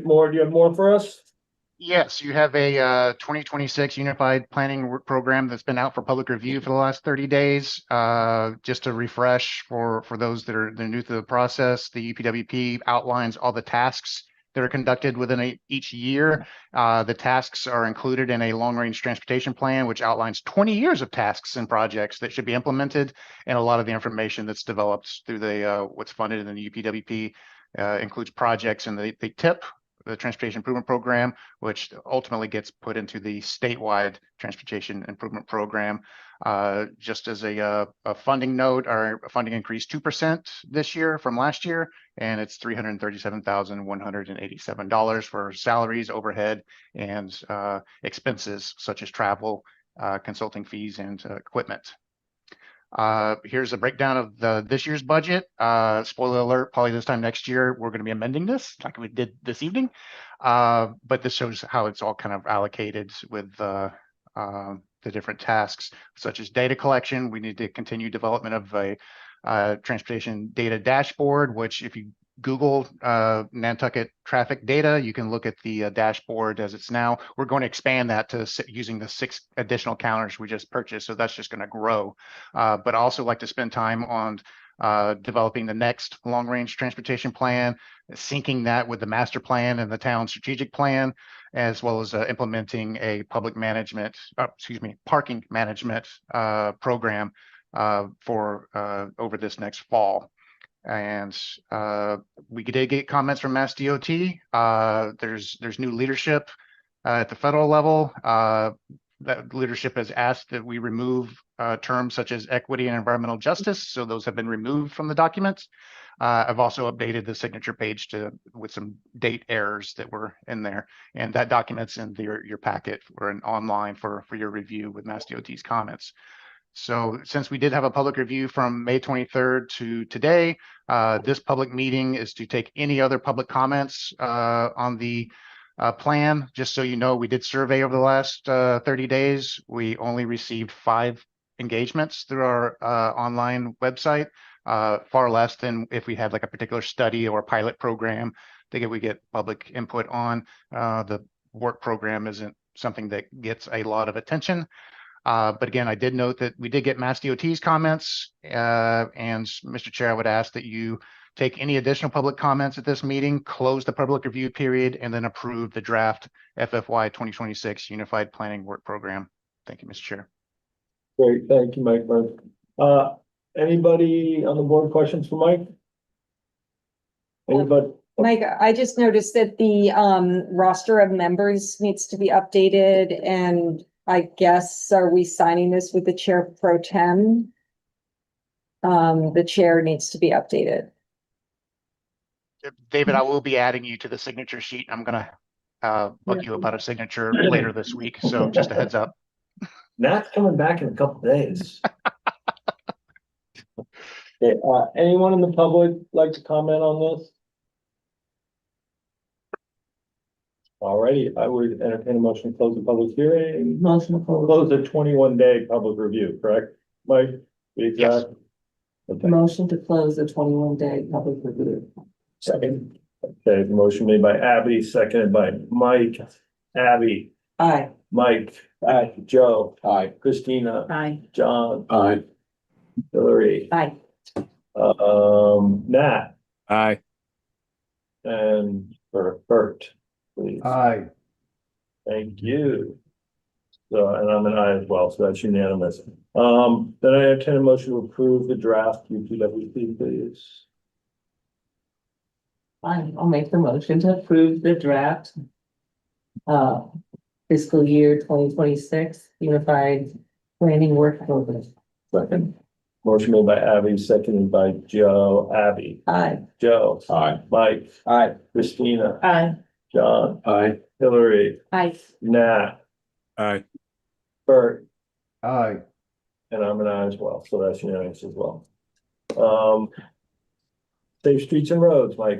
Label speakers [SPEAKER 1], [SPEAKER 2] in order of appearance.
[SPEAKER 1] More, do you have more for us?
[SPEAKER 2] Yes, you have a 2026 Unified Planning Program that's been out for public review for the last 30 days. Just to refresh for those that are new to the process, the UPWP outlines all the tasks that are conducted within each year. The tasks are included in a long-range transportation plan, which outlines 20 years of tasks and projects that should be implemented, and a lot of the information that's developed through the what's funded in the UPWP includes projects in the TIP, the Transportation Improvement Program, which ultimately gets put into the statewide Transportation Improvement Program. Just as a funding note, our funding increased 2% this year from last year, and it's $337,187 for salaries, overhead, and expenses such as travel, consulting fees, and equipment. Here's a breakdown of this year's budget. Spoiler alert, probably this time next year, we're going to be amending this like we did this evening. But this shows how it's all kind of allocated with the different tasks, such as data collection. We need to continue development of a transportation data dashboard, which if you Google Nantucket traffic data, you can look at the dashboard as it's now. We're going to expand that to using the 6 additional counters we just purchased, so that's just going to grow. But I also like to spend time on developing the next long-range transportation plan, syncing that with the master plan and the town strategic plan, as well as implementing a parking management program for over this next fall. And we did get comments from Mass DOT. There's new leadership at the federal level. That leadership has asked that we remove terms such as equity and environmental justice, so those have been removed from the documents. I've also updated the signature page with some date errors that were in there, and that document's in your packet or online for your review with Mass DOT's comments. So since we did have a public review from May 23rd to today, this public meeting is to take any other public comments on the plan. Just so you know, we did survey over the last 30 days. We only received 5 engagements through our online website, far less than if we had like a particular study or pilot program that we get public input on. The work program isn't something that gets a lot of attention. But again, I did note that we did get Mass DOT's comments, and Mr. Chair, I would ask that you take any additional public comments at this meeting, close the public review period, and then approve the draft FFY 2026 Unified Planning Work Program. Thank you, Mr. Chair.
[SPEAKER 1] Great, thank you, Mike. Anybody on the board questions for Mike? Anybody?
[SPEAKER 3] Mike, I just noticed that the roster of members needs to be updated, and I guess, are we signing this with the chair pro tem? The chair needs to be updated.
[SPEAKER 2] David, I will be adding you to the signature sheet. I'm going to bug you about a signature later this week. So just a heads up.
[SPEAKER 1] Nat's coming back in a couple days. Okay, anyone in the public like to comment on this? Alrighty, I would entertain a motion to close the public hearing.
[SPEAKER 3] Motion to
[SPEAKER 1] Close the 21-day public review, correct, Mike?
[SPEAKER 2] Yes.
[SPEAKER 1] Okay.
[SPEAKER 3] Motion to close the 21-day public review.
[SPEAKER 1] Second. Okay, motion made by Abby, seconded by Mike. Abby.
[SPEAKER 3] Aye.
[SPEAKER 1] Mike. Aye. Joe. Aye. Christina.
[SPEAKER 3] Aye.
[SPEAKER 1] John.
[SPEAKER 4] Aye.
[SPEAKER 1] Hillary.
[SPEAKER 3] Aye.
[SPEAKER 1] Nat.
[SPEAKER 4] Aye.
[SPEAKER 1] And Bert, please.
[SPEAKER 4] Aye.
[SPEAKER 1] Thank you. So, and I'm an aye as well, so that's unanimous. Then I entertain a motion to approve the draft UPWP, please.
[SPEAKER 5] I'll make the motion to approve the draft fiscal year 2026 Unified Planning Work Program.
[SPEAKER 1] Second. Motion made by Abby, seconded by Joe. Abby.
[SPEAKER 5] Aye.
[SPEAKER 1] Joe.
[SPEAKER 4] Aye.
[SPEAKER 1] Mike.
[SPEAKER 4] Aye.
[SPEAKER 1] Christina.
[SPEAKER 5] Aye.
[SPEAKER 1] John.
[SPEAKER 4] Aye.
[SPEAKER 1] Hillary.
[SPEAKER 5] Aye.
[SPEAKER 1] Nat.
[SPEAKER 4] Aye.
[SPEAKER 1] Bert.
[SPEAKER 4] Aye.
[SPEAKER 1] And I'm an aye as well, so that's unanimous as well. Safe streets and roads, Mike.